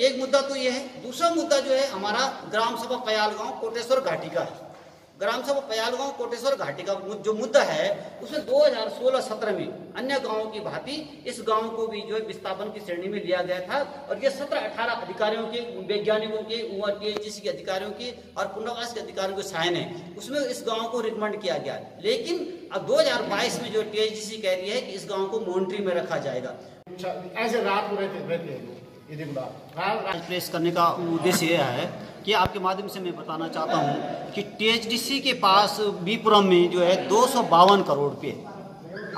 एक मुद्दा तो ये है। दूसरा मुद्दा जो है हमारा ग्राम सभा पयालगांव कोटेश्वर घाटी का है। ग्राम सभा पयालगांव कोटेश्वर घाटी का जो मुद्दा है उसमें 2016-17 में अन्य गांवों की भांति इस गांव को भी जो है विस्थापन की श्रेणी में लिया गया था और ये 17-18 अधिकारियों के, वैज्ञानिकों के, टीएचडीसी के अधिकारियों की और पुनर्वास के अधिकारियों के साइन है, उसमें इस गाँव को रिकमेंड किया गया। लेकिन अब 2022 में जो टीएचडीसी कह रही है कि इस गाँव को मॉनिटरी में रखा जाएगा। ऐसे रात को रहते हैं ये दिन रात। प्रेस करने का उद्देश्य यह है कि आपके माध्यम से मैं बताना चाहता हूं कि टीएचडीसी के पास बीपुरम में जो है 252 करोड़ रुपये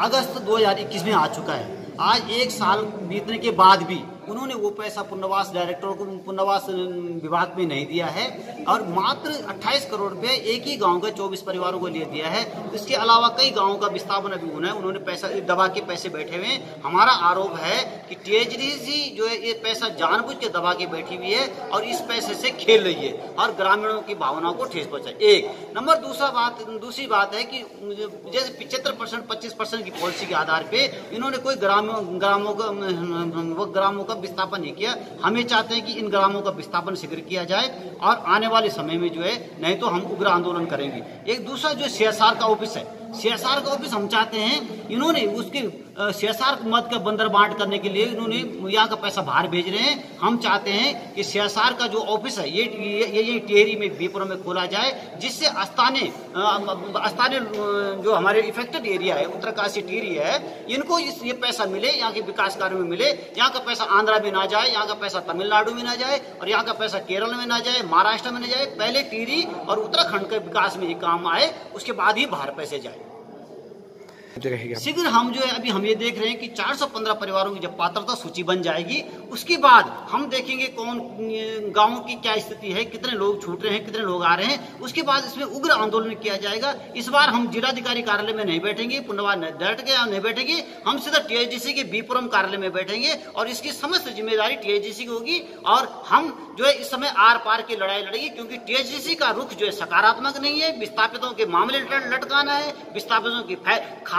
अगस्त 2021 में आ चुका है। आज एक साल बीतने के बाद भी उन्होंने वो पैसा पुनर्वास डायरेक्टर को, पुनर्वास विभाग में नहीं दिया है और मात्र 28 करोड़ रुपए एक ही गांव के 24 परिवारों को लिए दिया है। इसके अलावा कई गांवों का विस्थापन अभी होना है, उन्होंने पैसा दबा के पैसे बैठे हुए हैं। हमारा आरोप है कि टीएचडीसी जो है ये पैसा जानबूझ के दबा के बैठी हुई है और इस पैसे से खेल रही है और ग्रामीणों की भावनाओं को ठेस पहुंचाए। एक नंबर। दूसरी बात है कि जैसे 75% 25% की पॉलिसी के आधार पे इन्होंने कोई ग्रामों का विस्थापन नहीं किया। हमें चाहते हैं कि इन ग्रामों का विस्थापन शीघ्र किया जाए और आने वाले समय में जो है नहीं तो हम उग्र आंदोलन करेंगे। एक दूसरा जो सीएसआर का ऑफिस है, सीएसआर का ऑफिस हम चाहते हैं, इन्होंने उसके सीएसआर मद का बंदर बांट करने के लिए इन्होंने यहाँ का पैसा बाहर भेज रहे हैं। हम चाहते हैं कि सीएसआर का जो ऑफिस है ये टिहरी में, बीपुरम में खोला जाए, जिससे स्थानीय जो हमारे इफेक्टेड एरिया है, उत्तरकाशी टिहरी है, इनको ये पैसा मिले, यहाँ के विकास कार्यों में मिले। यहाँ का पैसा आंध्रा में ना जाए, यहाँ का पैसा तमिलनाडु में ना जाए और यहाँ का पैसा केरल में ना जाए, महाराष्ट्र में ना जाए। पहले टिहरी और उत्तराखंड के विकास में ये काम आए, उसके बाद ही बाहर पैसे जाए शीघ्र। हम जो है अभी हम ये देख रहे हैं कि 415 परिवारों की जब पात्रता सूची बन जाएगी उसके बाद हम देखेंगे कौन गांवों की क्या स्थिति है, कितने लोग छूट रहे हैं, कितने लोग आ रहे हैं। उसके बाद इसमें उग्र आंदोलन किया जाएगा। इस बार हम जिलाधिकारी कार्यालय में नहीं बैठेंगे, पुनर्वास डायरेक्टर के यहाँ नहीं बैठेंगे, हम सीधा टीएचडीसी के बीपुरम कार्यालय में बैठेंगे और इसकी समस्त जिम्मेदारी टीएचडीसी की होगी। और हम जो है इस समय आर पार की लड़ाई लड़ेगी, क्योंकि टीएचडीसी का रुख जो है सकारात्मक नहीं है। विस्थापितों के मामले लटकाना है, विस्थापितों की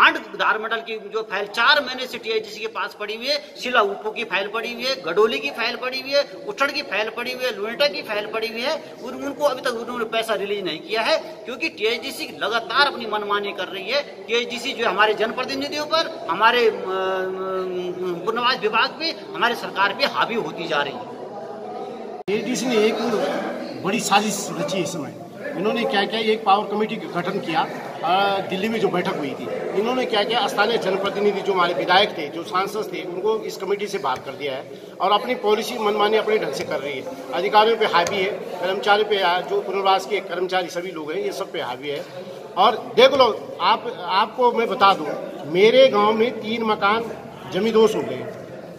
धार मंडल की जो फाइल 4 महीने से टीएचडीसी के पास पड़ी हुई है, शिला उपो की फाइल पड़ी हुई है, गडोली की फाइल पड़ी हुई है, उठड़ की फाइल पड़ी हुई है, लुनेटा की फाइल पड़ी हुई है। उनको अभी तक उन्होंने पैसा रिलीज नहीं किया है, क्योंकि टीएचडीसी लगातार अपनी मनमानी कर रही है। टीएचडीसी जो हमारे जनप्रतिनिधियों पर, हमारे पुनर्वास विभाग पे, हमारे सरकार पे हावी होती जा रही है। टीएचडीसी ने एक बड़ी साजिश रची इस समय। इन्होंने क्या किया, एक पावर कमेटी का गठन किया। दिल्ली में जो बैठक हुई थी, इन्होंने क्या किया, स्थानीय जनप्रतिनिधि जो हमारे विधायक थे, जो सांसद थे, उनको इस कमेटी से बाहर कर दिया है और अपनी पॉलिसी मनमानी अपने ढंग से कर रही है। अधिकारियों पे हावी है, कर्मचारी पे, जो पुनर्वास के कर्मचारी सभी लोग हैं, ये सब पे हावी है। और देख लो, आपको मैं बता दूं, मेरे गाँव में 3 मकान जमींदोज हो गए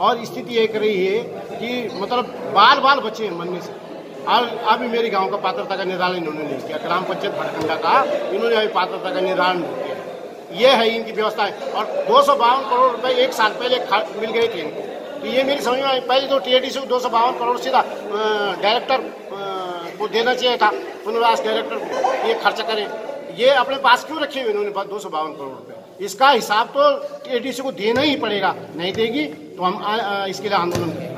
और स्थिति ये कर रही है कि मतलब बाल बचे हैं मरने से। और अभी मेरे गांव का पात्रता का निर्धारण इन्होंने नहीं किया। ग्राम पंचायत भटकंडा का इन्होंने अभी पात्रता का निर्धारण नहीं किया। ये है इनकी व्यवस्था है। और 252 करोड़ रुपए एक साल पहले मिल गए थे इनको। तो ये मेरी समझ में आई। पहले तो टीएचडीसी को 252 करोड़ सीधा डायरेक्टर को देना चाहिए था, पुनर्वास डायरेक्टर को, ये खर्च करें। ये अपने पास क्यों रखे हुए इन्होंने 252 करोड़ रुपए? इसका हिसाब तो टीएचडीसी को देना ही पड़ेगा, नहीं देगी तो हम इसके लिए आंदोलन करेंगे।